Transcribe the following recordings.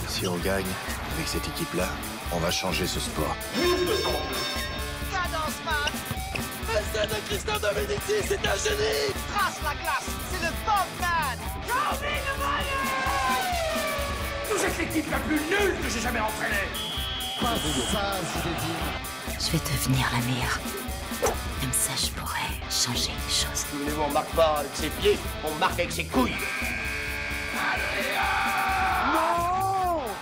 Si on gagne, avec cette équipe-là, on va changer ce sport. Cadence man. Essaie de Christian Domenici, c'est un génie. Trace la glace, c'est le Bogman. Vous êtes l'équipe la plus nulle que j'ai jamais entraînée. Pas ça, Zinedine. Je vais devenir la meilleure. Comme ça, je pourrais changer les choses. Souvenez-vous, on marque pas avec ses pieds, on marque avec ses couilles.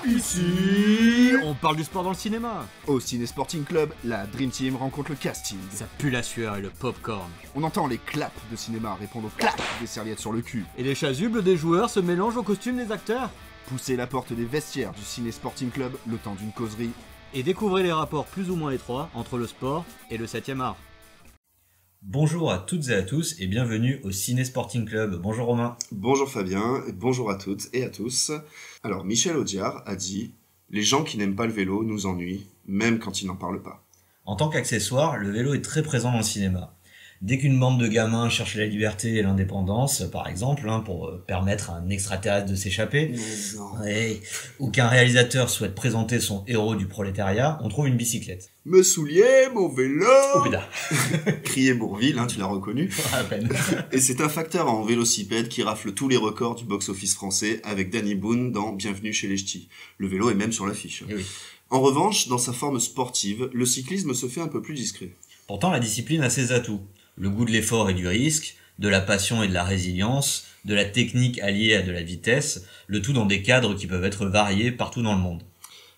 Ici, on parle du sport dans le cinéma. Au Ciné Sporting Club, la Dream Team rencontre le casting. Ça pue la sueur et le popcorn. On entend les claps de cinéma répondre aux claps des serviettes sur le cul. Et les chasubles des joueurs se mélangent aux costumes des acteurs. Poussez la porte des vestiaires du Ciné Sporting Club le temps d'une causerie. Et découvrez les rapports plus ou moins étroits entre le sport et le 7e art. Bonjour à toutes et à tous et bienvenue au Ciné Sporting Club. Bonjour Romain. Bonjour Fabien, et bonjour à toutes et à tous. Alors Michel Audiard a dit « Les gens qui n'aiment pas le vélo nous ennuient, même quand ils n'en parlent pas ». En tant qu'accessoire, le vélo est très présent dans le cinéma. Dès qu'une bande de gamins cherche la liberté et l'indépendance, par exemple, pour permettre à un extraterrestre de s'échapper, ou qu'un réalisateur souhaite présenter son héros du prolétariat, on trouve une bicyclette. Me soulier, mon vélo Oh putain. Criait Bourvil, tu l'as reconnu. À peine. Et c'est un facteur en vélocipède qui rafle tous les records du box-office français avec Danny Boone dans Bienvenue chez les Ch'tis. Le vélo est même sur l'affiche. Et oui. En revanche, dans sa forme sportive, le cyclisme se fait un peu plus discret. Pourtant, la discipline a ses atouts. Le goût de l'effort et du risque, de la passion et de la résilience, de la technique alliée à de la vitesse, le tout dans des cadres qui peuvent être variés partout dans le monde.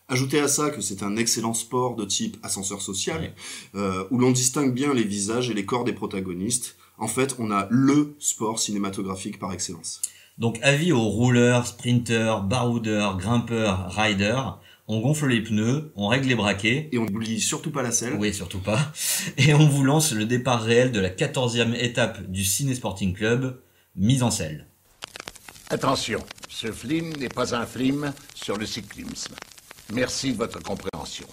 Ajoutez à ça que c'est un excellent sport de type ascenseur social, où l'on distingue bien les visages et les corps des protagonistes. En fait, on a LE sport cinématographique par excellence. Donc avis aux rouleurs, sprinteurs, baroudeurs, grimpeurs, riders, on gonfle les pneus, on règle les braquets. Et on n'oublie surtout pas la selle. Oui, surtout pas. Et on vous lance le départ réel de la 14e étape du Ciné Sporting Club, mise en selle. Attention, ce film n'est pas un film sur le cyclisme. Merci de votre compréhension.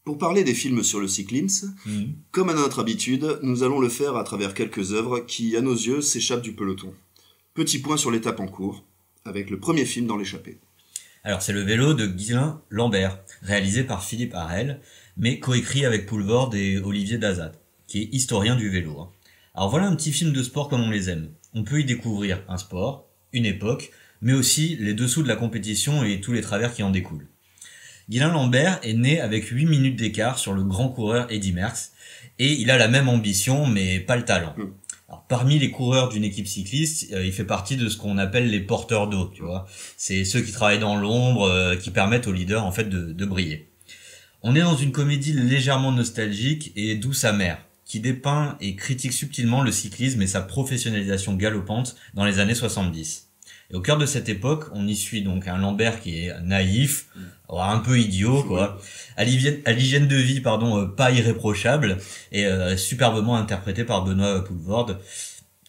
Pour parler des films sur le cyclisme, comme à notre habitude, nous allons le faire à travers quelques œuvres qui, à nos yeux, s'échappent du peloton. Petit point sur l'étape en cours, avec le premier film dans l'échappée. Alors c'est le vélo de Ghislain Lambert, réalisé par Philippe Harel, mais coécrit avec Poulvord et Olivier Dazat, qui est historien du vélo. Alors voilà un petit film de sport comme on les aime. On peut y découvrir un sport, une époque, mais aussi les dessous de la compétition et tous les travers qui en découlent. Ghislain Lambert est né avec 8 minutes d'écart sur le grand coureur Eddy Merckx, et il a la même ambition, mais pas le talent. Alors, parmi les coureurs d'une équipe cycliste, il fait partie de ce qu'on appelle les porteurs d'eau, tu vois. C'est ceux qui travaillent dans l'ombre, qui permettent aux leaders, en fait, de briller. On est dans une comédie légèrement nostalgique et douce amère, qui dépeint et critique subtilement le cyclisme et sa professionnalisation galopante dans les années 70. Et au cœur de cette époque, on y suit donc un Lambert qui est naïf, un peu idiot, quoi, à l'hygiène de vie, pas irréprochable, et superbement interprété par Benoît Poulvord,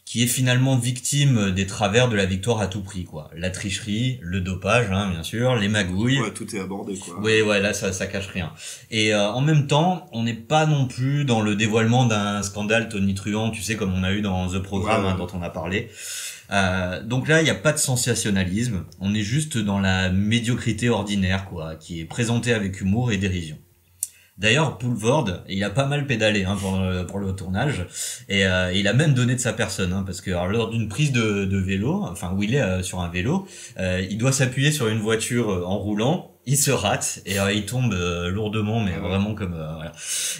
qui est finalement victime des travers de la victoire à tout prix, quoi. La tricherie, le dopage, bien sûr, les magouilles. Ouais, tout est abordé, quoi. Oui, là, ça cache rien. Et en même temps, on n'est pas non plus dans le dévoilement d'un scandale tonitruant, tu sais, comme on a eu dans The Programme, dont on a parlé. Donc là, il n'y a pas de sensationnalisme. On est juste dans la médiocrité ordinaire, quoi, qui est présentée avec humour et dérision. D'ailleurs, Poulvord, il a pas mal pédalé pour le tournage, et il a même donné de sa personne, parce que lors d'une prise de vélo, où il est sur un vélo, il doit s'appuyer sur une voiture en roulant. Il se rate et il tombe lourdement, mais vraiment comme voilà.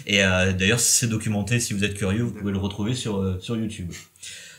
Et d'ailleurs, c'est documenté. Si vous êtes curieux, vous pouvez le retrouver sur YouTube.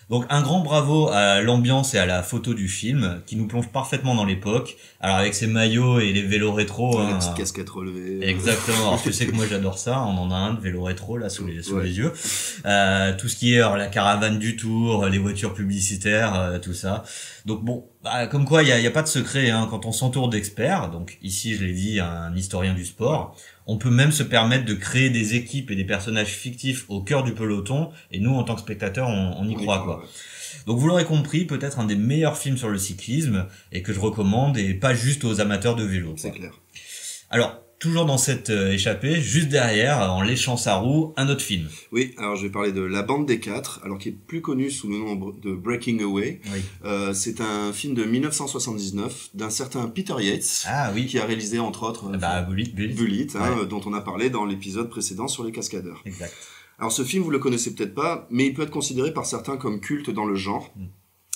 Donc un grand bravo à l'ambiance et à la photo du film qui nous plonge parfaitement dans l'époque. Alors avec ses maillots et les vélos rétro, la petite casquette relevée. Exactement. Alors tu sais que moi j'adore ça. On en a un de vélo rétro là sous les yeux. Tout ce qui est la caravane du Tour, les voitures publicitaires, tout ça. Donc bon, comme quoi il y a pas de secret quand on s'entoure d'experts. Donc ici je l'ai dit, un historien du sport. On peut même se permettre de créer des équipes et des personnages fictifs au cœur du peloton, et nous, en tant que spectateurs, on y croit, quoi. Donc vous l'aurez compris, peut-être un des meilleurs films sur le cyclisme, et que je recommande, et pas juste aux amateurs de vélo. C'est clair. Alors, toujours dans cette échappée, juste derrière, en léchant sa roue, un autre film. Oui, alors je vais parler de La Bande des Quatre, alors qui est plus connu sous le nom de Breaking Away. Oui. C'est un film de 1979 d'un certain Peter Yates, qui a réalisé entre autres Bullitt, dont on a parlé dans l'épisode précédent sur les cascadeurs. Exact. Alors ce film, vous le connaissez peut-être pas, mais il peut être considéré par certains comme culte dans le genre.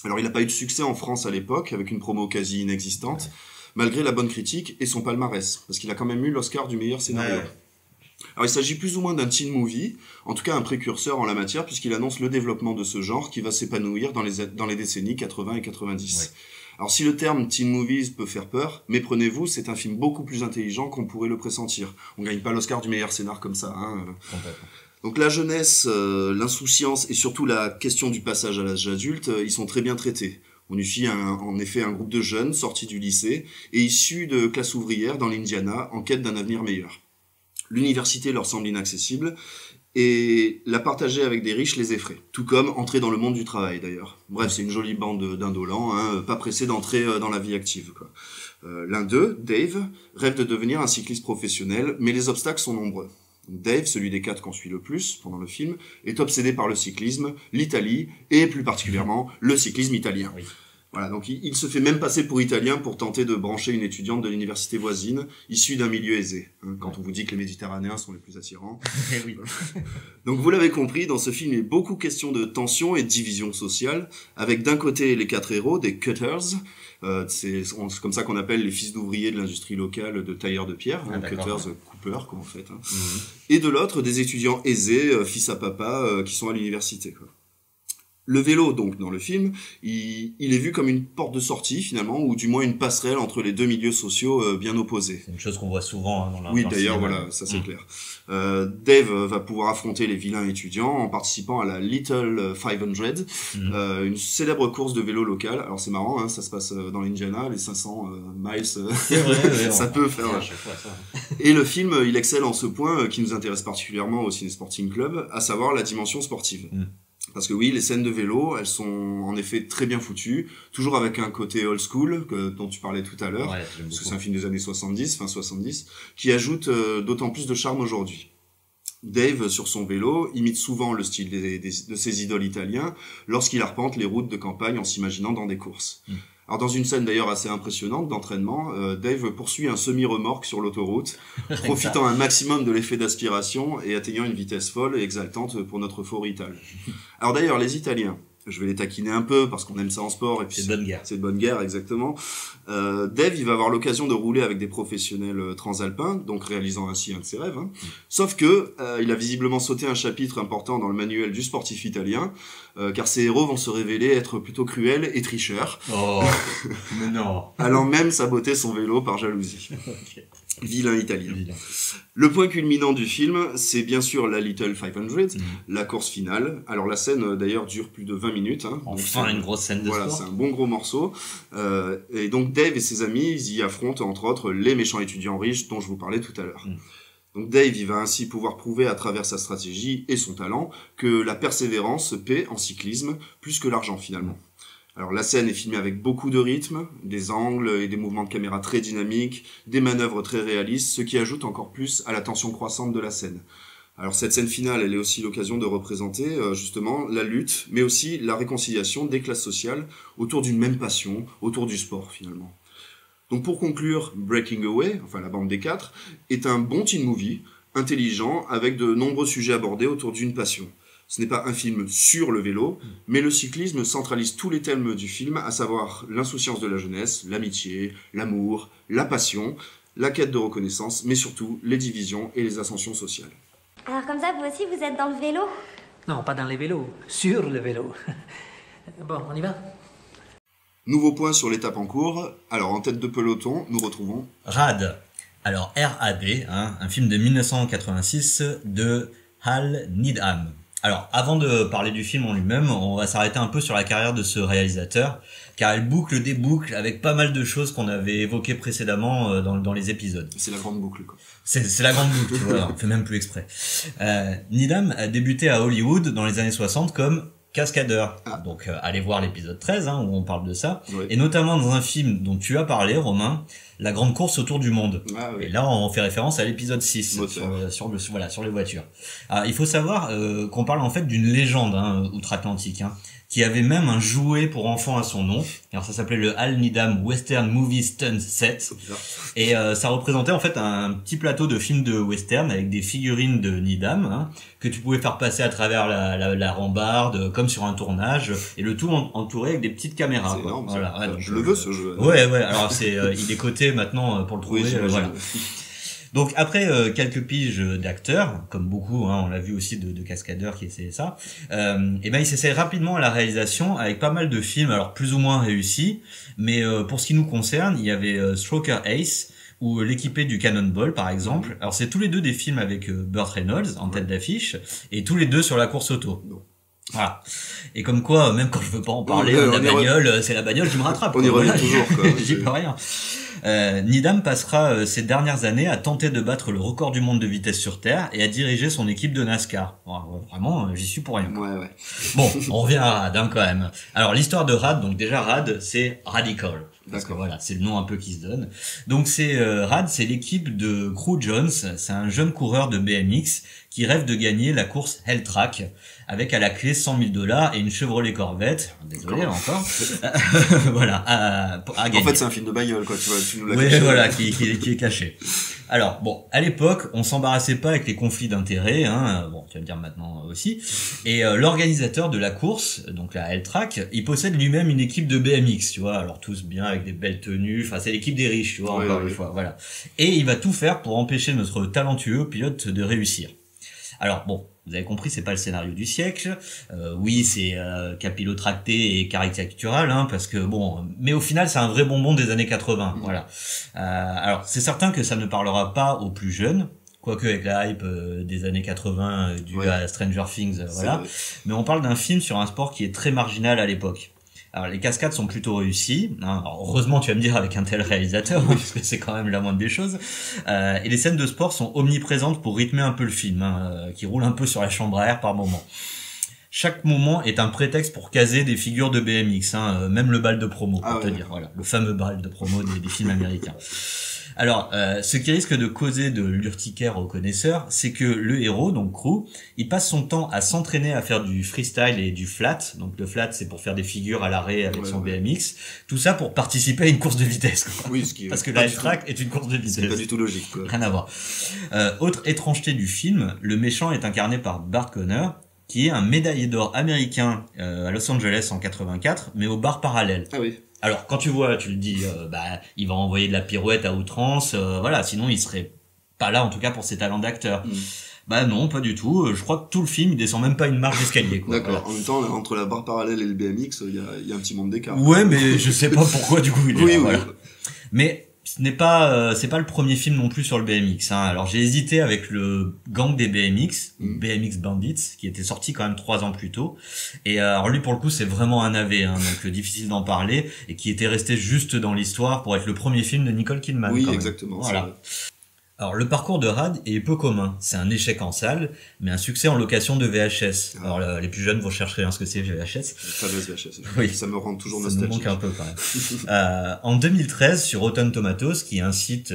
Alors il n'a pas eu de succès en France à l'époque, avec une promo quasi inexistante, malgré la bonne critique et son palmarès, parce qu'il a quand même eu l'Oscar du meilleur scénario. Alors il s'agit plus ou moins d'un teen movie, en tout cas un précurseur en la matière, puisqu'il annonce le développement de ce genre qui va s'épanouir dans les décennies 80 et 90. Ouais. Alors si le terme teen movies peut faire peur, méprenez-vous, c'est un film beaucoup plus intelligent qu'on pourrait le pressentir. On gagne pas l'Oscar du meilleur scénar comme ça. Donc la jeunesse, l'insouciance et surtout la question du passage à l'âge adulte, ils sont très bien traités. On y suit en effet un groupe de jeunes sortis du lycée et issus de classes ouvrières dans l'Indiana en quête d'un avenir meilleur. L'université leur semble inaccessible et la partager avec des riches les effraie. Tout comme entrer dans le monde du travail d'ailleurs. Bref, c'est une jolie bande d'indolents, pas pressés d'entrer dans la vie active, quoi. L'un d'eux, Dave, rêve de devenir un cycliste professionnel, mais les obstacles sont nombreux. Dave, celui des quatre qu'on suit le plus pendant le film, est obsédé par le cyclisme, l'Italie et plus particulièrement le cyclisme italien. Oui. Voilà, donc il se fait même passer pour italien pour tenter de brancher une étudiante de l'université voisine, issue d'un milieu aisé. Quand on vous dit que les Méditerranéens sont les plus attirants. Oui. Donc vous l'avez compris, dans ce film, il est beaucoup question de tension et de division sociale, avec d'un côté les quatre héros, des cutters, c'est comme ça qu'on appelle les fils d'ouvriers de l'industrie locale de tailleurs de pierre, cutters, coupeurs, comme en fait. Et de l'autre, des étudiants aisés, fils à papa, qui sont à l'université, quoi. Le vélo, donc, dans le film, il est vu comme une porte de sortie, finalement, ou du moins une passerelle entre les deux milieux sociaux bien opposés. C'est une chose qu'on voit souvent dans la Oui, d'ailleurs, voilà, ça c'est clair. Dave va pouvoir affronter les vilains étudiants en participant à la Little 500, une célèbre course de vélo locale. Alors c'est marrant, ça se passe dans l'Indiana, les 500 miles, ça peut faire... À chaque fois, ça. Et le film, il excelle en ce point qui nous intéresse particulièrement au Ciné Sporting Club, à savoir la dimension sportive. Parce que oui, les scènes de vélo, elles sont en effet très bien foutues, toujours avec un côté old school, dont tu parlais tout à l'heure, parce que c'est un film des années 70, fin 70, qui ajoute d'autant plus de charme aujourd'hui. Dave, sur son vélo, imite souvent le style de ses idoles italiens lorsqu'il arpente les routes de campagne en s'imaginant dans des courses. Alors dans une scène d'ailleurs assez impressionnante d'entraînement, Dave poursuit un semi-remorque sur l'autoroute, profitant un maximum de l'effet d'aspiration et atteignant une vitesse folle et exaltante pour notre fort Rital. Alors d'ailleurs, les Italiens, je vais les taquiner un peu parce qu'on aime ça en sport et puis c'est de bonne guerre. C'est de bonne guerre, exactement. Dave, il va avoir l'occasion de rouler avec des professionnels transalpins, donc réalisant ainsi un de ses rêves. Sauf que il a visiblement sauté un chapitre important dans le manuel du sportif italien, car ses héros vont se révéler être plutôt cruels et tricheurs. Oh, mais non. Allant même saboter son vélo par jalousie. Okay. Vilain italien. Le point culminant du film, c'est bien sûr la Little 500, la course finale. Alors la scène d'ailleurs dure plus de 20 minutes. Enfin une grosse scène de sport. Voilà, c'est un bon gros morceau. Et donc Dave et ses amis, ils y affrontent entre autres les méchants étudiants riches dont je vous parlais tout à l'heure. Donc Dave, il va ainsi pouvoir prouver à travers sa stratégie et son talent que la persévérance paie en cyclisme plus que l'argent finalement. Alors la scène est filmée avec beaucoup de rythme, des angles et des mouvements de caméra très dynamiques, des manœuvres très réalistes, ce qui ajoute encore plus à la tension croissante de la scène. Alors cette scène finale, elle est aussi l'occasion de représenter justement la lutte, mais aussi la réconciliation des classes sociales autour d'une même passion, autour du sport finalement. Donc pour conclure, Breaking Away, enfin La Bande des Quatre, est un bon teen movie, intelligent, avec de nombreux sujets abordés autour d'une passion. Ce n'est pas un film sur le vélo, mais le cyclisme centralise tous les thèmes du film, à savoir l'insouciance de la jeunesse, l'amitié, l'amour, la passion, la quête de reconnaissance, mais surtout les divisions et les ascensions sociales. Alors comme ça, vous aussi, vous êtes dans le vélo? Non, pas dans les vélos, sur le vélo. Bon, on y va? Nouveau point sur l'étape en cours. Alors en tête de peloton, nous retrouvons... Rad. Alors R.A.D., un film de 1986 de Hal Needham. Alors, avant de parler du film en lui-même, on va s'arrêter un peu sur la carrière de ce réalisateur, car elle boucle des boucles avec pas mal de choses qu'on avait évoquées précédemment dans les épisodes. C'est la grande boucle, quoi. C'est la grande boucle, voilà, on fait même plus exprès. Needham a débuté à Hollywood dans les années 60 comme cascadeur. Donc allez voir l'épisode 13 où on parle de ça. Oui. Et notamment dans un film dont tu as parlé, Romain, la grande course autour du monde. Ah, oui. Et là, on fait référence à l'épisode 6 Moteur. sur les voitures. Alors, il faut savoir qu'on parle en fait d'une légende outre-Atlantique, qui avait même un jouet pour enfants à son nom. Alors ça s'appelait le Hal Needham Western Movie Stunt Set. Et ça représentait en fait un petit plateau de films de western avec des figurines de Needham que tu pouvais faire passer à travers la rambarde comme sur un tournage, et le tout entouré avec des petites caméras. C'est énorme, voilà. Ouais, donc, je le veux ce jeu. Ouais. Alors il est coté maintenant pour le trouver. Oui, voilà. Donc après quelques piges d'acteurs, comme beaucoup, on l'a vu aussi de cascadeurs qui essayaient ça, et ben il s'essaye rapidement à la réalisation avec pas mal de films, alors plus ou moins réussis, mais pour ce qui nous concerne, il y avait Stroker Ace ou L'équipé du Cannonball par exemple. Alors c'est tous les deux des films avec Burt Reynolds en tête d'affiche, et tous les deux sur la course auto. Voilà. Et comme quoi, même quand je veux pas en parler de la bagnole, c'est la bagnole qui me rattrape. On y revient toujours, quoi. J'y peux rien. Needham passera ses dernières années à tenter de battre le record du monde de vitesse sur Terre et à diriger son équipe de NASCAR. Vraiment, j'y suis pour rien. Ouais. Bon, on revient à Rad quand même. Alors l'histoire de Rad, donc déjà Rad, c'est Radical. Parce que voilà, c'est le nom un peu qui se donne. Donc Rad, c'est l'équipe de Crew Jones. C'est un jeune coureur de BMX qui rêve de gagner la course Hell Track avec à la clé $100,000 et une Chevrolet Corvette. Désolé encore. Voilà, à gagner. En fait, c'est un film de bagnole, quoi. Tu nous l'as caché. Oui, voilà, qui est caché. Alors bon, à l'époque, on s'embarrassait pas avec les conflits d'intérêts, bon, tu vas me dire maintenant aussi. Et l'organisateur de la course, donc la Hell Track, il possède lui-même une équipe de BMX, tu vois, alors tous bien avec des belles tenues, enfin c'est l'équipe des riches, tu vois, encore une fois, voilà. Et il va tout faire pour empêcher notre talentueux pilote de réussir. Alors bon, vous avez compris, c'est pas le scénario du siècle. Oui, c'est capillotracté et caricatural, parce que bon, mais au final, c'est un vrai bonbon des années 80. Voilà. Alors, c'est certain que ça ne parlera pas aux plus jeunes, quoique avec la hype des années 80 due à Stranger Things, voilà. Mais on parle d'un film sur un sport qui est très marginal à l'époque. Alors les cascades sont plutôt réussies, Alors, heureusement tu vas me dire avec un tel réalisateur, parce que c'est quand même la moindre des choses, et les scènes de sport sont omniprésentes pour rythmer un peu le film, qui roule un peu sur la chambre à air par moment. Chaque moment est un prétexte pour caser des figures de BMX, même le bal de promo, pour te dire, voilà, le fameux bal de promo des films américains. Alors, ce qui risque de causer de l'urticaire aux connaisseurs, c'est que le héros, donc Crew, il passe son temps à s'entraîner à faire du freestyle et du flat. Donc le flat, c'est pour faire des figures à l'arrêt avec son BMX. Tout ça pour participer à une course de vitesse, quoi. Oui, parce que la Hell Track est une course de vitesse. C'est pas du tout logique, quoi. Rien à voir. Autre étrangeté du film, le méchant est incarné par Bart Conner, qui est un médaillé d'or américain à Los Angeles en 84, mais au bar parallèle. Ah oui. Alors quand tu vois, tu le dis, il va envoyer de la pirouette à outrance, voilà, sinon il serait pas là en tout cas pour ses talents d'acteur. Bah non, pas du tout. Je crois que tout le film, il descend même pas une marche d'escalier, quoi. D'accord. Voilà. En même temps, entre la barre parallèle et le BMX, il y a un petit monde d'écart. Ouais, mais je sais pas pourquoi du coup il est là, voilà. Oui. Mais c'est pas le premier film non plus sur le BMX, Alors j'ai hésité avec le gang des BMX, BMX Bandits, qui était sorti quand même 3 ans plus tôt. Et alors lui pour le coup c'est vraiment un AV, donc difficile d'en parler, et qui était resté juste dans l'histoire pour être le premier film de Nicole Kidman. Oui, quand même. exactement. Voilà. Alors le parcours de Rad est peu commun. C'est un échec en salle, mais un succès en location de VHS. Alors les plus jeunes vont chercher ce que c'est VHS. Fameuse VHS. Oui. Ça me rend toujours nostalgique. Ça me manque un peu quand même. En 2013, sur Rotten Tomatoes, qui est un site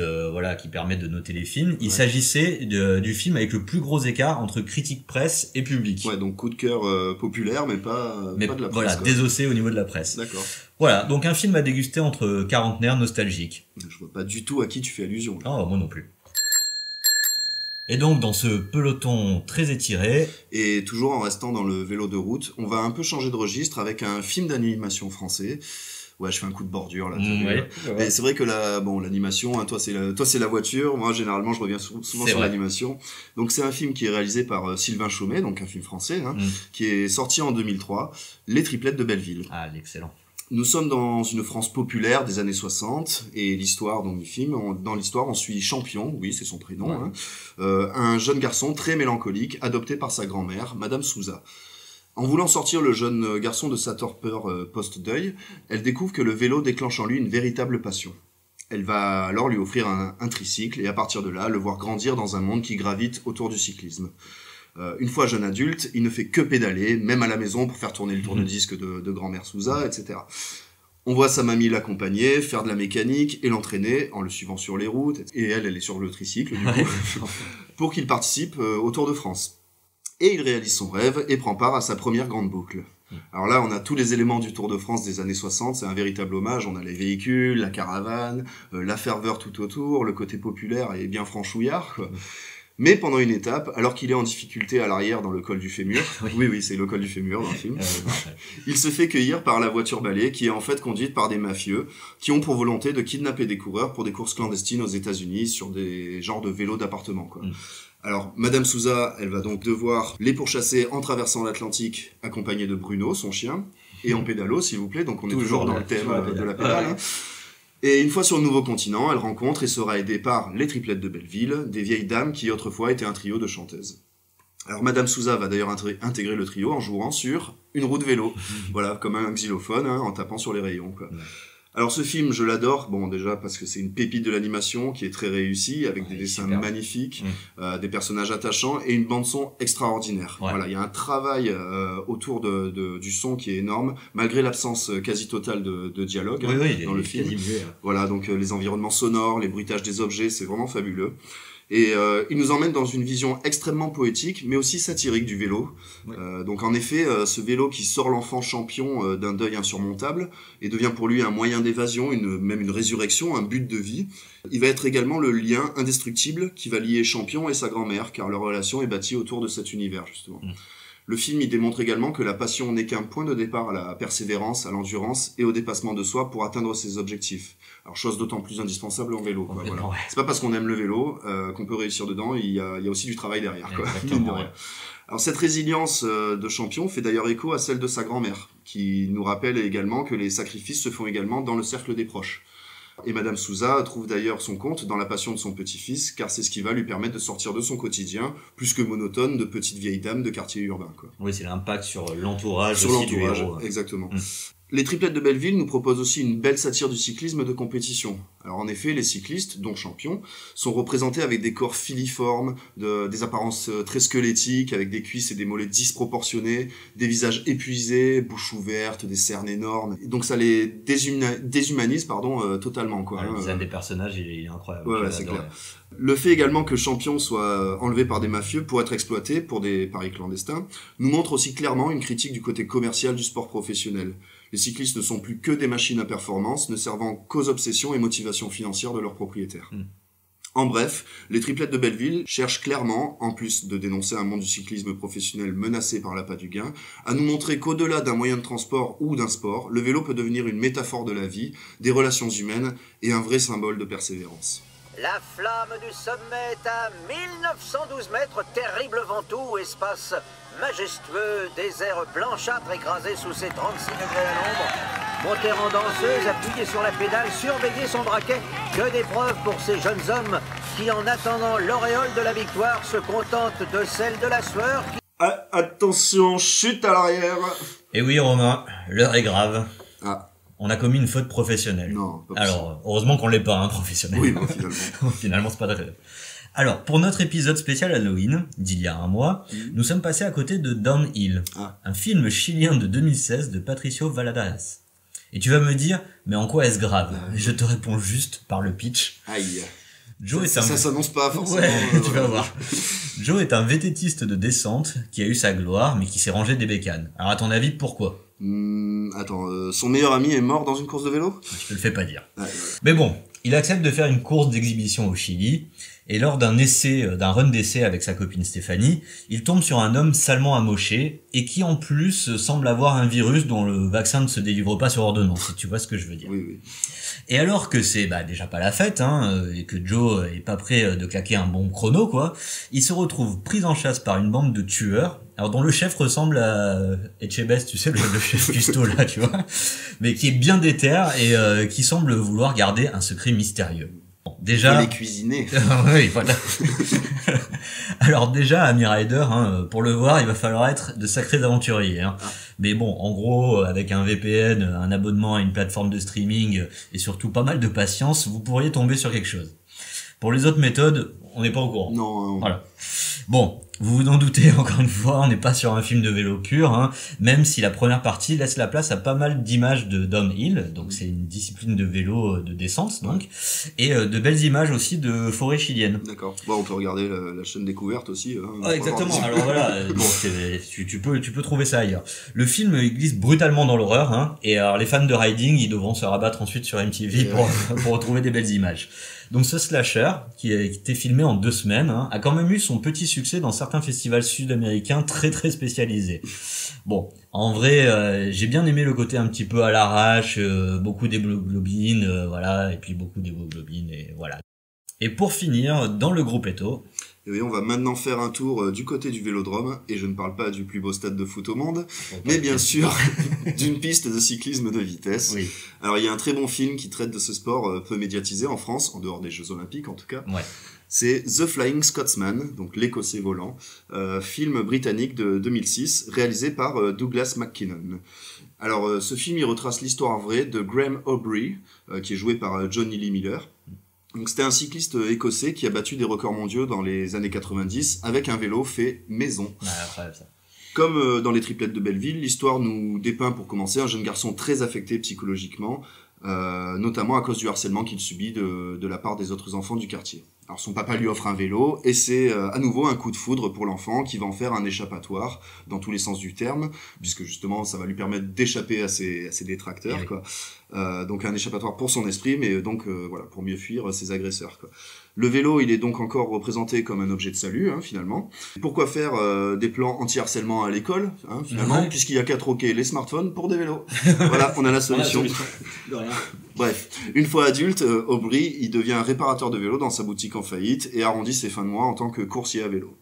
qui permet de noter les films, il s'agissait du film avec le plus gros écart entre critique presse et public. Ouais, donc coup de cœur populaire, mais pas de la presse. Voilà, désossé au niveau de la presse. D'accord. Voilà, donc un film à déguster entre quarantenaires nostalgiques. Je vois pas du tout à qui tu fais allusion. Ah, moi non plus. Et donc, dans ce peloton très étiré... Et toujours en restant dans le vélo de route, on va un peu changer de registre avec un film d'animation français. Ouais, je fais un coup de bordure, là. Et c'est vrai que l'animation, toi c'est la voiture. Moi, généralement, je reviens souvent sur l'animation. Donc, c'est un film qui est réalisé par Sylvain Chomet, donc un film français, qui est sorti en 2003, Les Triplettes de Belleville. Ah, l'excellent. Nous sommes dans une France populaire des années 60 et l'histoire du film, dans l'histoire on suit Champion, oui c'est son prénom, un jeune garçon très mélancolique adopté par sa grand-mère, Madame Souza. En voulant sortir le jeune garçon de sa torpeur post-deuil, elle découvre que le vélo déclenche en lui une véritable passion. Elle va alors lui offrir un tricycle et à partir de là le voir grandir dans un monde qui gravite autour du cyclisme. Une fois jeune adulte, il ne fait que pédaler, même à la maison, pour faire tourner le tourne-disque de grand-mère Souza, etc. On voit sa mamie l'accompagner, faire de la mécanique et l'entraîner en le suivant sur les routes. Et elle est sur le tricycle, du coup, pour qu'il participe au Tour de France. Et il réalise son rêve et prend part à sa première grande boucle. Alors là, on a tous les éléments du Tour de France des années 60, c'est un véritable hommage. On a les véhicules, la caravane, la ferveur tout autour, le côté populaire et bien franchouillard, quoi. Mais pendant une étape, alors qu'il est en difficulté à l'arrière dans le col du fémur, oui, c'est le col du fémur dans le film, il se fait cueillir par la voiture balai qui est en fait conduite par des mafieux qui ont pour volonté de kidnapper des coureurs pour des courses clandestines aux États-Unis sur des genres de vélos d'appartement, quoi. Alors, Madame Souza, elle va donc devoir les pourchasser en traversant l'Atlantique, accompagnée de Bruno, son chien, et en pédalo, s'il vous plaît, donc on est toujours dans le thème de la pédale. Hein. Et une fois sur le nouveau continent, elle rencontre et sera aidée par les triplettes de Belleville, des vieilles dames qui autrefois étaient un trio de chanteuses. Alors Madame Souza va d'ailleurs intégrer le trio en jouant sur une roue de vélo, voilà, comme un xylophone, hein, en tapant sur les rayons, quoi. Alors ce film, je l'adore, bon déjà parce que c'est une pépite de l'animation qui est très réussie, avec des dessins magnifiques, des personnages attachants et une bande-son extraordinaire. Voilà, il y a un travail autour du son qui est énorme, malgré l'absence quasi totale de dialogue dans le film. Voilà, donc les environnements sonores, les bruitages des objets, c'est vraiment fabuleux. Et il nous emmène dans une vision extrêmement poétique, mais aussi satirique du vélo. Donc en effet, ce vélo qui sort l'enfant champion d'un deuil insurmontable et devient pour lui un moyen d'évasion, même une résurrection, un but de vie. Il va être également le lien indestructible qui va lier Champion et sa grand-mère, car leur relation est bâtie autour de cet univers, justement. Le film, il démontre également que la passion n'est qu'un point de départ à la persévérance, à l'endurance et au dépassement de soi pour atteindre ses objectifs. Alors, chose d'autant plus indispensable en vélo, quoi, voilà. C'est pas parce qu'on aime le vélo qu'on peut réussir dedans, il y a aussi du travail derrière, quoi. Alors, cette résilience de Champion fait d'ailleurs écho à celle de sa grand-mère, qui nous rappelle également que les sacrifices se font également dans le cercle des proches. Et Madame Souza trouve d'ailleurs son compte dans la passion de son petit-fils, car c'est ce qui va lui permettre de sortir de son quotidien, plus que monotone de petite vieille dame de quartier urbain, quoi. Oui, c'est l'impact sur l'entourage du héros. Exactement. Les triplettes de Belleville nous proposent aussi une belle satire du cyclisme de compétition. Alors en effet, les cyclistes, dont Champion, sont représentés avec des corps filiformes, des apparences très squelettiques, avec des cuisses et des mollets disproportionnés, des visages épuisés, bouche ouverte, des cernes énormes. Et donc ça les déshumanise totalement, quoi. Le design des personnages, il est incroyable. Ouais, c'est clair. Le fait également que Champion soit enlevé par des mafieux pour être exploité pour des paris clandestins nous montre aussi clairement une critique du côté commercial du sport professionnel. Les cyclistes ne sont plus que des machines à performance, ne servant qu'aux obsessions et motivations financières de leurs propriétaires. En bref, les triplettes de Belleville cherchent clairement, en plus de dénoncer un monde du cyclisme professionnel menacé par l'appât du gain, à nous montrer qu'au-delà d'un moyen de transport ou d'un sport, le vélo peut devenir une métaphore de la vie, des relations humaines et un vrai symbole de persévérance. La flamme du sommet est à 1912 mètres, terrible ventoux, espace majestueux, désert blanchâtre écrasé sous ses 36 degrés à l'ombre. Monter en danseuse, appuyé sur la pédale, surveiller son braquet, que d'épreuves pour ces jeunes hommes qui, en attendant l'auréole de la victoire, se contentent de celle de la sueur qui... Attention, chute à l'arrière. Et oui, Romain, l'heure est grave. On a commis une faute professionnelle. Non, pas Alors, heureusement qu'on l'est pas, hein, professionnel. Oui, bon, finalement. Finalement, c'est pas très... Alors, pour notre épisode spécial Halloween, d'il y a un mois, nous sommes passés à côté de Downhill, un film chilien de 2016 de Patricio Valadares. Et tu vas me dire, mais en quoi est-ce grave? Je te réponds juste par le pitch. Aïe. Ça s'annonce pas forcément. Ouais, tu vas voir. Joe est un vététiste de descente qui a eu sa gloire, mais qui s'est rangé des bécanes. Alors, à ton avis, pourquoi? Son meilleur ami est mort dans une course de vélo? Je te le fais pas dire. Mais bon, il accepte de faire une course d'exhibition au Chili, et lors d'un run d'essai avec sa copine Stéphanie, il tombe sur un homme salement amoché, et qui en plus semble avoir un virus dont le vaccin ne se délivre pas sur ordonnance, si tu vois ce que je veux dire. Oui. Et alors que c'est déjà pas la fête, et que Joe est pas prêt de claquer un bon chrono, quoi, il se retrouve pris en chasse par une bande de tueurs, alors dont le chef ressemble à Etchebest, tu sais, le chef cuistot là, tu vois, mais qui est bien déter et qui semble vouloir garder un secret mystérieux. Bon, déjà... Il faut les cuisiner. Oui, voilà. Alors déjà, Amy Rider, pour le voir, il va falloir être de sacrés aventuriers. Mais bon, en gros, avec un VPN, un abonnement à une plateforme de streaming et surtout pas mal de patience, vous pourriez tomber sur quelque chose. Pour les autres méthodes, on n'est pas au courant. Non. Voilà. Bon, Vous vous en doutez, encore une fois, on n'est pas sur un film de vélo pur, hein, même si la première partie laisse la place à pas mal d'images de downhill, donc c'est une discipline de vélo de descente, donc, et de belles images aussi de forêt chilienne. D'accord. Bon, on peut regarder la chaîne découverte aussi. Hein, exactement. Alors voilà, bon, tu peux trouver ça ailleurs. Le film il glisse brutalement dans l'horreur, hein, et alors les fans de riding, ils devront se rabattre ensuite sur MTV pour retrouver des belles images. Donc ce slasher, qui a été filmé en 2 semaines, hein, a quand même eu son petit succès dans certains festivals sud-américains très très spécialisés. Bon, en vrai, j'ai bien aimé le côté un petit peu à l'arrache, beaucoup d'hémoglobine, voilà, et puis beaucoup d'hémoglobine, et voilà. Et pour finir, dans le gruppetto... Et oui, on va maintenant faire un tour du côté du Vélodrome, et je ne parle pas du plus beau stade de foot au monde, mais bien sûr d'une piste de cyclisme de vitesse. Oui. Alors il y a un très bon film qui traite de ce sport peu médiatisé en France, en dehors des Jeux Olympiques en tout cas. Ouais. C'est The Flying Scotsman, donc l'Écossais volant, film britannique de 2006, réalisé par Douglas McKinnon. Alors ce film il retrace l'histoire vraie de Graham Aubrey, qui est joué par Johnny Lee Miller. Donc c'était un cycliste écossais qui a battu des records mondiaux dans les années 90 avec un vélo fait maison. Ouais, incroyable ça. Comme dans les triplettes de Belleville, l'histoire nous dépeint pour commencer un jeune garçon très affecté psychologiquement, notamment à cause du harcèlement qu'il subit de la part des autres enfants du quartier. Alors son papa lui offre un vélo et c'est à nouveau un coup de foudre pour l'enfant qui va en faire un échappatoire dans tous les sens du terme, puisque justement ça va lui permettre d'échapper à ses détracteurs, quoi. Donc un échappatoire pour son esprit, mais donc voilà, pour mieux fuir ses agresseurs, quoi. Le vélo, il est donc encore représenté comme un objet de salut, hein, finalement. Pourquoi faire des plans anti-harcèlement à l'école, hein, finalement, puisqu'il y a qu'à troquer les smartphones pour des vélos. Voilà, on a la solution. De rien. Bref, une fois adulte, Aubrey, il devient réparateur de vélo dans sa boutique en faillite et arrondit ses fins de mois en tant que coursier à vélo.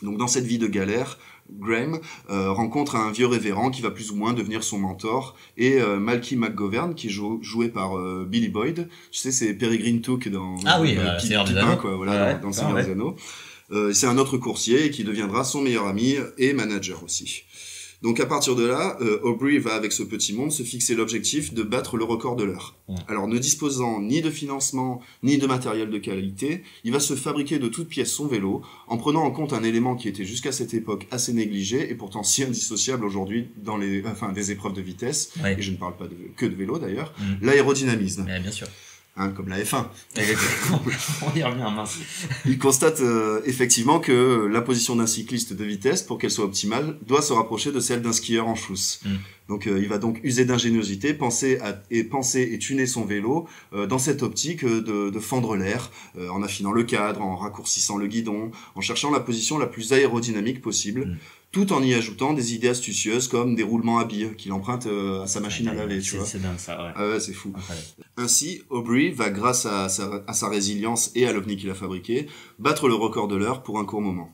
Donc dans cette vie de galère, Graham rencontre un vieux révérend qui va plus ou moins devenir son mentor, et Malky McGovern, qui est joué par Billy Boyd. Tu sais, c'est Peregrine Took dans Seigneur des Anneaux, quoi, voilà, dans Seigneur des Anneaux. C'est un autre coursier qui deviendra son meilleur ami et manager aussi. Donc à partir de là, Aubrey va avec ce petit monde se fixer l'objectif de battre le record de l'heure. Alors ne disposant ni de financement ni de matériel de qualité, il va se fabriquer de toutes pièces son vélo en prenant en compte un élément qui était jusqu'à cette époque assez négligé et pourtant si indissociable aujourd'hui dans des épreuves de vitesse, et je ne parle pas que de vélo d'ailleurs, l'aérodynamisme. Mais bien sûr. Hein, comme la F1. On y revient, mince. Il constate effectivement que la position d'un cycliste de vitesse, pour qu'elle soit optimale, doit se rapprocher de celle d'un skieur en chousse. Donc il va donc user d'ingéniosité, penser et tuner son vélo dans cette optique de fendre l'air, en affinant le cadre, en raccourcissant le guidon, en cherchant la position la plus aérodynamique possible. Tout en y ajoutant des idées astucieuses comme des roulements à billes qu'il emprunte à sa machine à laver, tu vois. C'est dingue ça, ouais. Ah ouais, c'est fou. Ainsi, Aubrey va, grâce à sa résilience et à l'OVNI qu'il a fabriqué, battre le record de l'heure pour un court moment.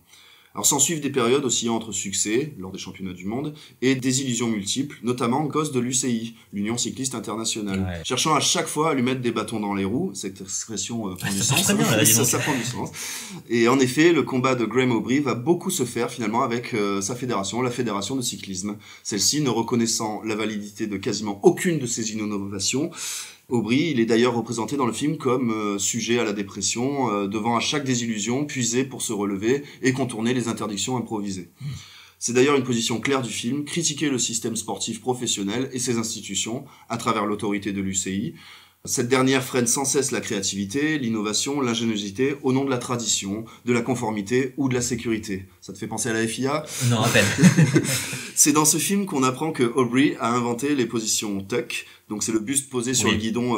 Alors s'en suivent des périodes oscillant entre succès, lors des championnats du monde, et désillusions multiples, notamment à cause de l'UCI, l'Union Cycliste Internationale, cherchant à chaque fois à lui mettre des bâtons dans les roues. Cette expression prend du sens, ça prend du sens. Et en effet, le combat de Graham Aubrey va beaucoup se faire finalement avec sa fédération, la Fédération de cyclisme. Celle-ci ne reconnaissant la validité de quasiment aucune de ses innovations. Aubrey, il est d'ailleurs représenté dans le film comme sujet à la dépression, devant à chaque désillusion puiser pour se relever et contourner les interdictions improvisées. C'est d'ailleurs une position claire du film, critiquer le système sportif professionnel et ses institutions à travers l'autorité de l'UCI. Cette dernière freine sans cesse la créativité, l'innovation, l'ingéniosité au nom de la tradition, de la conformité ou de la sécurité. Ça te fait penser à la FIA ? Non, à peine. C'est dans ce film qu'on apprend que Aubrey a inventé les positions tuck, donc c'est le buste posé sur le guidon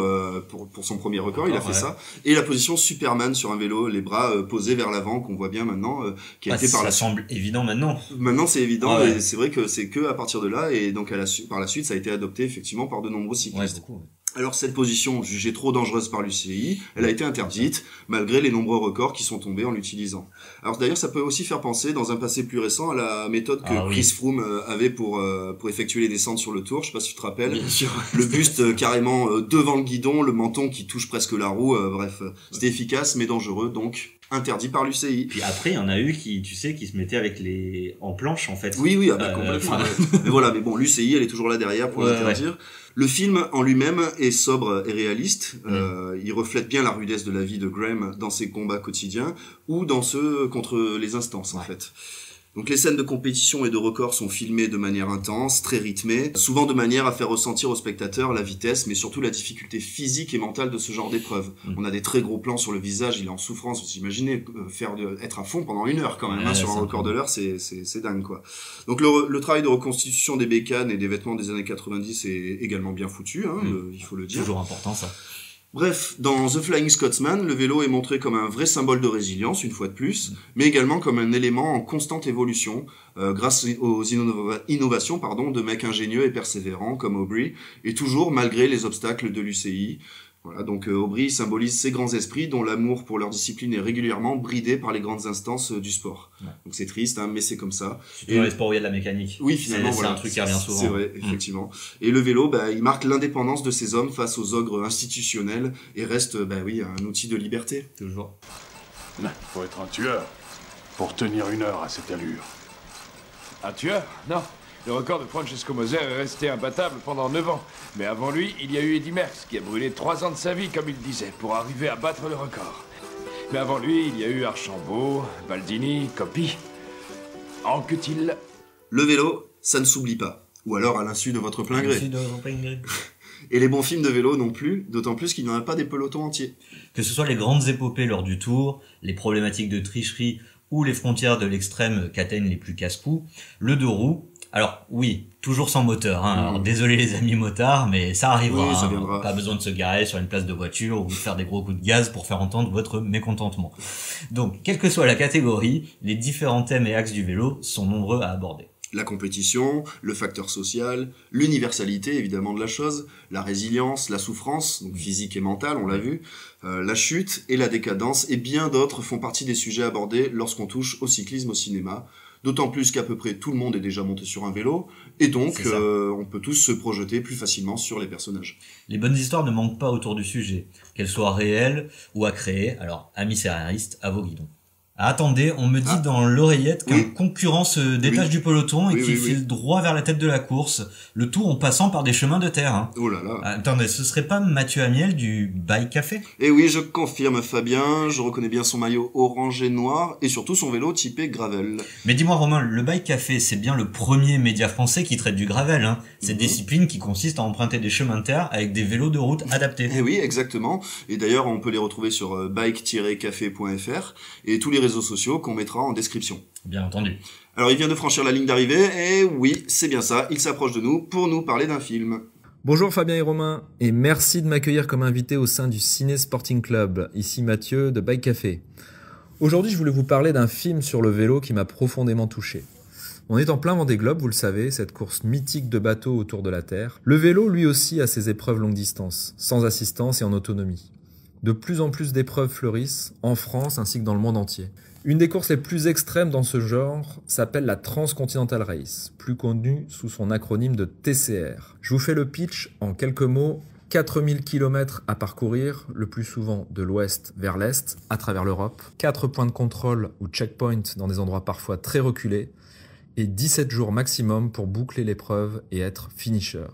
pour son premier record, il a fait ça, et la position Superman sur un vélo, les bras posés vers l'avant, qu'on voit bien maintenant, qui a été par ça semble évident maintenant. Maintenant c'est évident, et c'est vrai que c'est que à partir de là, et donc par la suite ça a été adopté effectivement par de nombreux cyclistes. Beaucoup. Alors cette position, jugée trop dangereuse par l'UCI, elle a été interdite, malgré les nombreux records qui sont tombés en l'utilisant. Alors d'ailleurs, ça peut aussi faire penser, dans un passé plus récent, à la méthode que Chris Froome avait pour effectuer les descentes sur le Tour, je sais pas si tu te rappelles. Bien sûr. Le buste carrément devant le guidon, le menton qui touche presque la roue, bref. C'était efficace, mais dangereux, donc interdit par l'UCI. Puis après, il y en a eu qui, tu sais, qui se mettaient avec en planche, en fait. Oui, complètement. Mais voilà, mais bon, l'UCI, elle est toujours là derrière pour l'interdire. Ouais. Le film en lui-même est sobre et réaliste. Il reflète bien la rudesse de la vie de Graham dans ses combats quotidiens ou dans ceux contre les instances, en fait. Donc les scènes de compétition et de record sont filmées de manière intense, très rythmée, souvent de manière à faire ressentir au spectateur la vitesse, mais surtout la difficulté physique et mentale de ce genre d'épreuve. On a des très gros plans sur le visage, il est en souffrance. Vous imaginez être à fond pendant 1 heure quand même, sur un record de l'heure, c'est dingue quoi. Donc le travail de reconstitution des bécanes et des vêtements des années 90 est également bien foutu, il faut le dire. Toujours important ça. Bref, dans The Flying Scotsman, le vélo est montré comme un vrai symbole de résilience, une fois de plus, mais également comme un élément en constante évolution, grâce aux innovations de mecs ingénieux et persévérants comme Aubrey, et toujours malgré les obstacles de l'UCI. Voilà, donc Aubrey symbolise ces grands esprits dont l'amour pour leur discipline est régulièrement bridé par les grandes instances du sport. Ouais. Donc c'est triste, mais c'est comme ça. Surtout dans les sports où il y a de la mécanique. Oui, finalement, c'est un truc qui revient souvent. C'est vrai, effectivement. Et le vélo, il marque l'indépendance de ces hommes face aux ogres institutionnels et reste, un outil de liberté. Toujours. Il faut être un tueur pour tenir 1 heure à cette allure. Un tueur? Non. Le record de Francesco Moser est resté imbattable pendant 9 ans. Mais avant lui, il y a eu Eddy Merckx qui a brûlé 3 ans de sa vie, comme il disait, pour arriver à battre le record. Mais avant lui, il y a eu Archambault, Baldini, Coppi. Anquetil. Le vélo, ça ne s'oublie pas. Ou alors à l'insu de votre plein gré. Et les bons films de vélo non plus, d'autant plus qu'il n'y en a pas des pelotons entiers. Que ce soit les grandes épopées lors du Tour, les problématiques de tricherie ou les frontières de l'extrême qu'atteignent les plus casse-cou, le 2 roues. Alors oui, toujours sans moteur. Alors, désolé les amis motards, mais ça arrivera. Oui, ça viendra. Pas besoin de se garer sur une place de voiture ou de faire des gros coups de gaz pour faire entendre votre mécontentement. Donc, quelle que soit la catégorie, les différents thèmes et axes du vélo sont nombreux à aborder. La compétition, le facteur social, l'universalité évidemment de la chose, la résilience, la souffrance, donc physique et mentale, on l'a vu, la chute et la décadence, et bien d'autres font partie des sujets abordés lorsqu'on touche au cyclisme au cinéma. D'autant plus qu'à peu près tout le monde est déjà monté sur un vélo, et donc on peut tous se projeter plus facilement sur les personnages. Les bonnes histoires ne manquent pas autour du sujet, qu'elles soient réelles ou à créer, alors amis scénaristes, à vos guidons. Ah, attendez, on me dit dans l'oreillette qu'un concurrent se détache du peloton et qu'il file droit vers la tête de la course, le tout en passant par des chemins de terre. Oh là là. Attendez, ce serait pas Mathieu Amiel du Bike Café? Eh oui, je confirme Fabien, je reconnais bien son maillot orange et noir et surtout son vélo typé gravel. Mais dis-moi Romain, le Bike Café, c'est bien le premier média français qui traite du gravel, Cette discipline qui consiste à emprunter des chemins de terre avec des vélos de route adaptés. Eh oui, exactement. Et d'ailleurs, on peut les retrouver sur bike-café.fr et tous les réseaux sociaux qu'on mettra en description. Bien entendu. Alors il vient de franchir la ligne d'arrivée, et oui, c'est bien ça, il s'approche de nous pour nous parler d'un film. Bonjour Fabien et Romain, et merci de m'accueillir comme invité au sein du Ciné Sporting Club. Ici Mathieu de Bike Café. Aujourd'hui, je voulais vous parler d'un film sur le vélo qui m'a profondément touché. On est en plein Vendée Globe, vous le savez, cette course mythique de bateaux autour de la Terre. Le vélo, lui aussi, a ses épreuves longue distance, sans assistance et en autonomie. De plus en plus d'épreuves fleurissent, en France ainsi que dans le monde entier. Une des courses les plus extrêmes dans ce genre s'appelle la Transcontinental Race, plus connue sous son acronyme de TCR. Je vous fais le pitch en quelques mots. 4000 km à parcourir, le plus souvent de l'ouest vers l'est, à travers l'Europe. 4 points de contrôle ou checkpoints dans des endroits parfois très reculés. Et 17 jours maximum pour boucler l'épreuve et être finisher.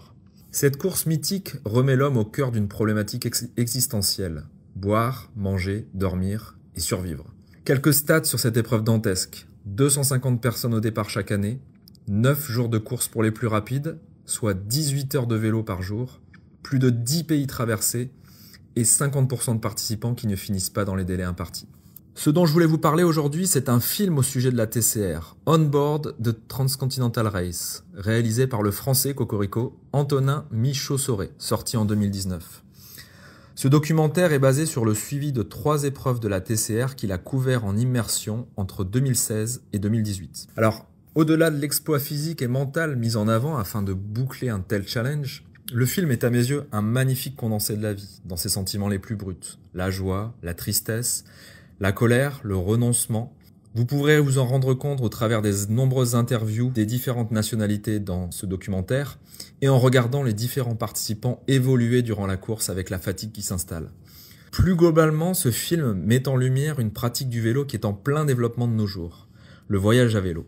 Cette course mythique remet l'homme au cœur d'une problématique existentielle. Boire, manger, dormir et survivre. Quelques stats sur cette épreuve dantesque. 250 personnes au départ chaque année, 9 jours de course pour les plus rapides, soit 18 heures de vélo par jour, plus de 10 pays traversés et 50% de participants qui ne finissent pas dans les délais impartis. Ce dont je voulais vous parler aujourd'hui, c'est un film au sujet de la TCR, On Board de Transcontinental Race, réalisé par le français Cocorico Antonin Michaud-Soré, sorti en 2019. Ce documentaire est basé sur le suivi de 3 épreuves de la TCR qu'il a couvert en immersion entre 2016 et 2018. Alors, au-delà de l'exploit physique et mental mis en avant afin de boucler un tel challenge, le film est à mes yeux un magnifique condensé de la vie, dans ses sentiments les plus bruts. La joie, la tristesse, la colère, le renoncement. Vous pourrez vous en rendre compte au travers des nombreuses interviews des différentes nationalités dans ce documentaire et en regardant les différents participants évoluer durant la course avec la fatigue qui s'installe. Plus globalement, ce film met en lumière une pratique du vélo qui est en plein développement de nos jours, le voyage à vélo.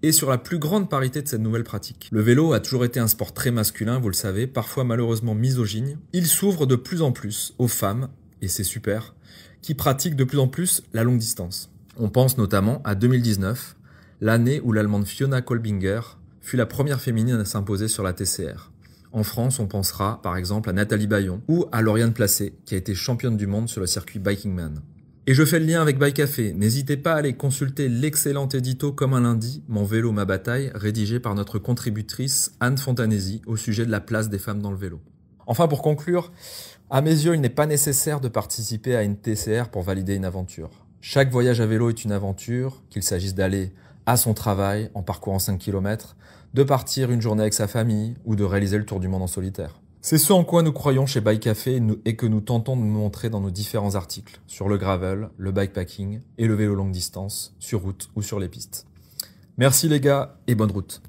Et sur la plus grande parité de cette nouvelle pratique. Le vélo a toujours été un sport très masculin, vous le savez, parfois malheureusement misogyne. Il s'ouvre de plus en plus aux femmes, et c'est super, qui pratiquent de plus en plus la longue distance. On pense notamment à 2019, l'année où l'Allemande Fiona Kolbinger fut la première féminine à s'imposer sur la TCR. En France, on pensera par exemple à Nathalie Bayon ou à Lauriane Placé, qui a été championne du monde sur le circuit Biking Man. Et je fais le lien avec Bike Café. N'hésitez pas à aller consulter l'excellent édito Comme un lundi, Mon vélo, ma bataille, rédigé par notre contributrice Anne Fontanesi au sujet de la place des femmes dans le vélo. Enfin, pour conclure, à mes yeux, il n'est pas nécessaire de participer à une TCR pour valider une aventure. Chaque voyage à vélo est une aventure, qu'il s'agisse d'aller à son travail en parcourant 5 km, de partir une journée avec sa famille ou de réaliser le tour du monde en solitaire. C'est ce en quoi nous croyons chez Bike Café et que nous tentons de montrer dans nos différents articles sur le gravel, le bikepacking et le vélo longue distance, sur route ou sur les pistes. Merci les gars et bonne route.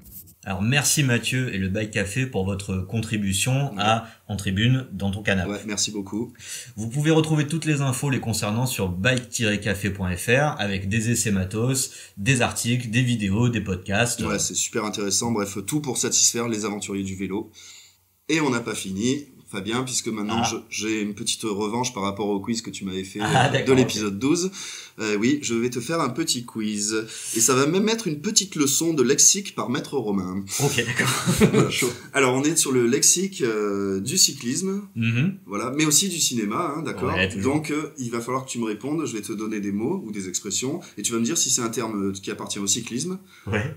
Alors merci Mathieu et le Bike Café pour votre contribution à En Tribune dans ton canapé. Ouais, merci beaucoup. Vous pouvez retrouver toutes les infos les concernant sur bike-café.fr avec des essais matos, des articles, des vidéos, des podcasts. Ouais, c'est super intéressant. Bref, tout pour satisfaire les aventuriers du vélo. Et on n'a pas fini, Fabien, puisque maintenant j'ai une petite revanche par rapport au quiz que tu m'avais fait de l'épisode 12. Oui, je vais te faire un petit quiz. Et ça va même mettre une petite leçon de lexique par Maître Romain. Ok, d'accord. Alors, on est sur le lexique du cyclisme, voilà, mais aussi du cinéma, hein, d'accord. Ouais, donc, il va falloir que tu me répondes. Je vais te donner des mots ou des expressions, et tu vas me dire si c'est un terme qui appartient au cyclisme,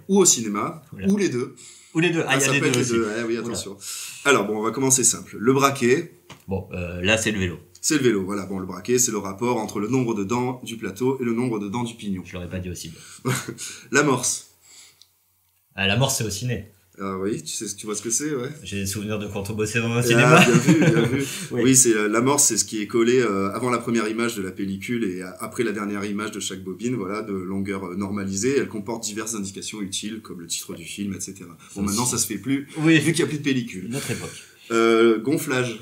ou au cinéma, ou les deux. Ou les deux. Ah, il y a les deux aussi. Oui, attention. Alors, bon, on va commencer simple. Le braquet. Bon, là, c'est le vélo. C'est le vélo, voilà. Bon, le braquet, c'est le rapport entre le nombre de dents du plateau et le nombre de dents du pignon. Je l'aurais pas dit aussi. L'amorce. Ah, l'amorce, c'est au ciné. Ah oui, tu vois ce que c'est, ouais. J'ai des souvenirs de quand on bossait dans un cinéma. Ah, bien vu. Oui, c'est l'amorce, c'est ce qui est collé avant la première image de la pellicule et après la dernière image de chaque bobine, voilà, de longueur normalisée. Elle comporte diverses indications utiles, comme le titre du film, etc. Bon, maintenant, ça se fait plus, vu qu'il n'y a plus de pellicule. Une autre époque. Gonflage.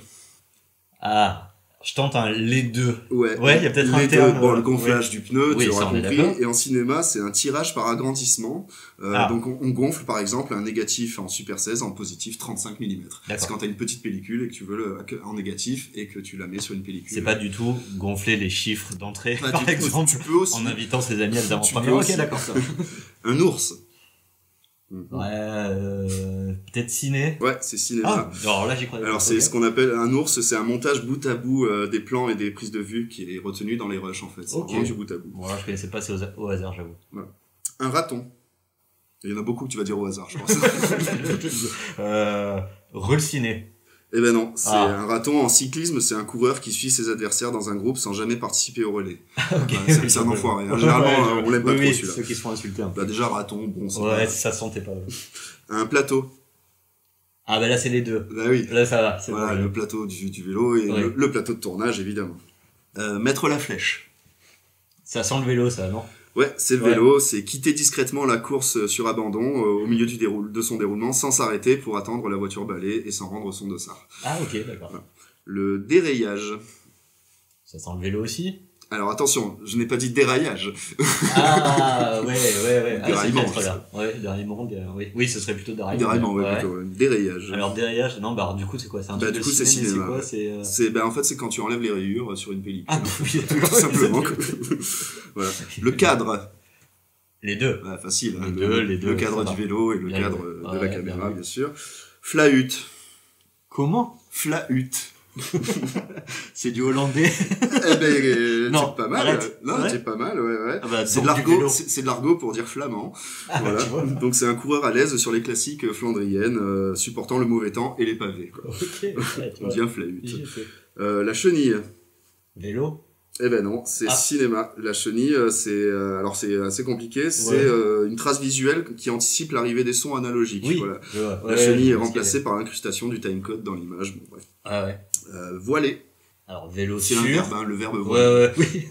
Ah, je tente les deux. Ouais, il y a peut-être un terme. Bon, le gonflage du pneu, tu auras compris. D'accord. Et en cinéma, c'est un tirage par agrandissement. Donc, on gonfle, par exemple, un négatif en Super 16 en positif 35 mm. C'est quand t'as une petite pellicule et que tu veux en négatif et que tu la mets sur une pellicule. C'est pas du tout gonfler les chiffres d'entrée, bah, par exemple, tu peux aussi. En invitant ses amis à le avant-première. Ok, d'accord, ça. Un ours. Ouais, peut-être ciné. Ouais, c'est cinéma. Alors là, j'y crois. Alors c'est ce qu'on appelle un ours, c'est un montage bout à bout des plans et des prises de vue qui est retenu dans les rushs en fait. C'est du bout à bout. Bon là, je connaissais pas, c'est au hasard, j'avoue. Voilà. Un raton. Il y en a beaucoup que tu vas dire au hasard, je pense. Relciné. Eh ben non, c'est un raton en cyclisme, c'est un coureur qui suit ses adversaires dans un groupe sans jamais participer au relais. C'est un enfoiré. Généralement, on l'aime pas trop celui-là. Ceux qui se font insulter un peu. Bah déjà raton, bon. Ça sentait pas. Un plateau. Ah bah là c'est les deux. Bah oui. Là ça va. Voilà, le plateau du vélo et le plateau de tournage évidemment. Mettre la flèche. Ça sent le vélo ça, non? Ouais, c'est le vélo, c'est quitter discrètement la course sur abandon au milieu de son déroulement sans s'arrêter pour attendre la voiture balai et sans rendre son dossard. Ah ok, d'accord. Voilà. Le dérayage. Ça sent le vélo aussi? Alors attention, je n'ai pas dit déraillage. Ah ouais. Déraillement. Déraillement, oui, ce serait plutôt déraillement. Déraillement, plutôt. Dérayage. Alors dérayage, non, bah du coup c'est quoi? C'est un truc du coup de c'est cinéma. C'est quoi? En fait c'est quand tu enlèves les rayures sur une pellicule. Ah oui, tout simplement. Voilà. Le cadre. Les deux. Bah, facile. Les deux. Le cadre du vélo et le cadre de la caméra, bien sûr. Flahut. Comment? Flahut. C'est du hollandais. Non, c'est pas mal. C'est pas mal, ouais. Ah bah, c'est de l'argot pour dire flamand. Voilà. Donc c'est un coureur à l'aise sur les classiques flandriennes, supportant le mauvais temps et les pavés, quoi. On dit un flahut. La chenille. Vélo. Eh ben non, c'est cinéma. La chenille, c'est assez compliqué. C'est une trace visuelle qui anticipe l'arrivée des sons analogiques. Oui. Voilà. La chenille est remplacée par l'incrustation du timecode dans l'image. Bon, bref. Ah ouais. Voiler. Alors vélo c'est sûr. C'est un verbe, le verbe voiler. Oui.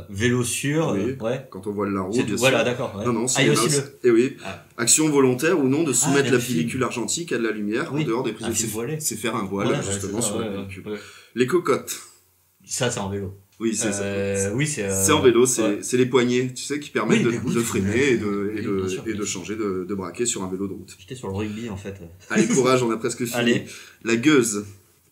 Vélo sûr. Quand on voile la roue, bien sûr. Voilà, d'accord. Ouais. Non, c'est aussi le. Oui. Action volontaire ou non de soumettre la pellicule argentique à de la lumière en dehors des prises de vue. C'est faire un voile justement sur la pellicule. Les cocottes. Ça, c'est en vélo. Oui, c'est c'est en vélo, c'est ouais. les poignées, tu sais, qui permettent de freiner et de sûr. changer de braquet sur un vélo de route. J'étais sur le rugby, en fait. Allez, courage, on a presque fini. Allez. La gueuse.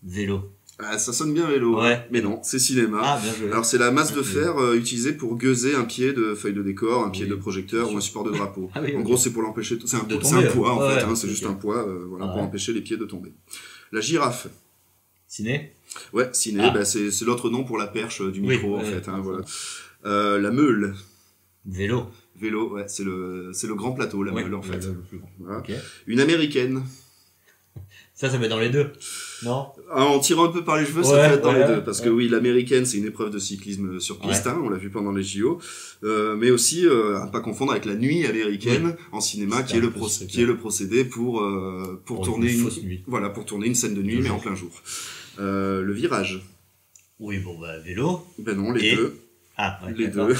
Vélo. Ah, ça sonne bien vélo, ouais. Mais non, c'est cinéma. Ah, bien joué. Alors c'est la masse de fer utilisée pour gueuser un pied de feuille de décor, un pied de projecteur ou un support de drapeau. Ah, oui, en gros, c'est pour l'empêcher. C'est un poids en fait, pour empêcher pour empêcher les pieds de tomber. La girafe. Ciné. Ouais, ciné. Bah, c'est l'autre nom pour la perche du micro en fait. Voilà. La meule. Vélo. Vélo, ouais, c'est le grand plateau, la meule en fait. Le plus grand. Voilà. Okay. Une américaine. Ça met dans les deux, non? En tirant un peu par les cheveux, ça peut être dans les deux. Parce que oui, l'américaine, c'est une épreuve de cyclisme sur piste, on l'a vu pendant les JO. Mais aussi, à pas confondre avec la nuit américaine en cinéma, qui est le procédé pour tourner une scène de nuit, mais en plein jour. Le virage. Oui, bon, bah, vélo. Ben non, les deux. Ah, ouais, les deux.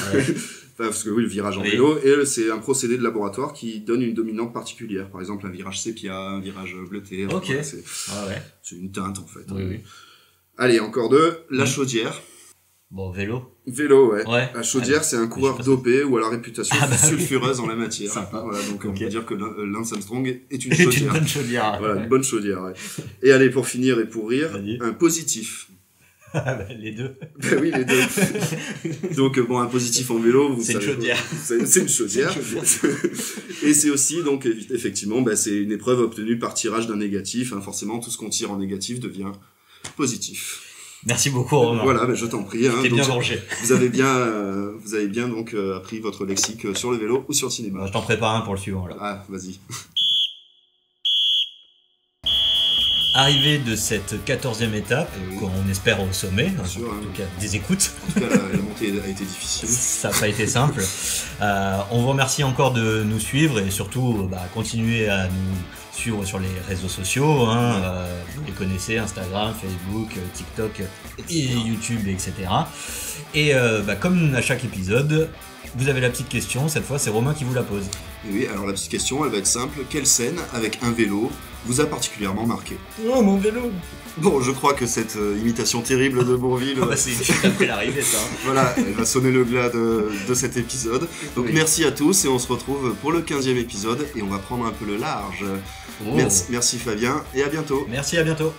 Parce que oui, le virage en vélo, et c'est un procédé de laboratoire qui donne une dominante particulière. Par exemple, un virage sépia, un virage bleuté. Ok. Voilà, c'est une teinte, en fait. Oui. Allez, encore deux. La chaudière. Bon, vélo. Vélo, ouais. La chaudière, c'est un coureur dopé ou à la réputation sulfureuse en la matière. Sympa. Voilà, donc on peut dire que Lance Armstrong est une chaudière. Une bonne chaudière. Voilà, une bonne chaudière, ouais. Et allez, pour finir et pour rire, un positif. Les deux. Ben oui, les deux. Donc bon, un positif en vélo, c'est une chaudière. C'est une chaudière. Et c'est aussi donc effectivement, c'est une épreuve obtenue par tirage d'un négatif. Forcément, tout ce qu'on tire en négatif devient positif. Merci beaucoup, Romain. Voilà, je t'en prie. T'es bien vengé. Vous avez bien donc appris votre lexique sur le vélo ou sur le cinéma. Je t'en prépare un pour le suivant là. Ah, vas-y. Arrivé de cette 14e étape, qu'on espère au sommet, en tout cas des écoutes. En tout cas, la montée a été difficile. Ça n'a pas été simple. On vous remercie encore de nous suivre et surtout continuer à nous suivre sur les réseaux sociaux. Vous les connaissez, Instagram, Facebook, TikTok et YouTube, etc. Et comme à chaque épisode, vous avez la petite question. Cette fois, c'est Romain qui vous la pose. Et oui, alors la petite question, elle va être simple. Quelle scène avec un vélo vous a particulièrement marqué? Oh, mon vélo! Bon, je crois que cette imitation terrible de Bourvil... c'est une chute après l'arrivée, ça. Voilà, elle va sonner le glas de cet épisode. Donc merci à tous et on se retrouve pour le 15e épisode et on va prendre un peu le large. Merci Fabien et à bientôt. Merci, à bientôt.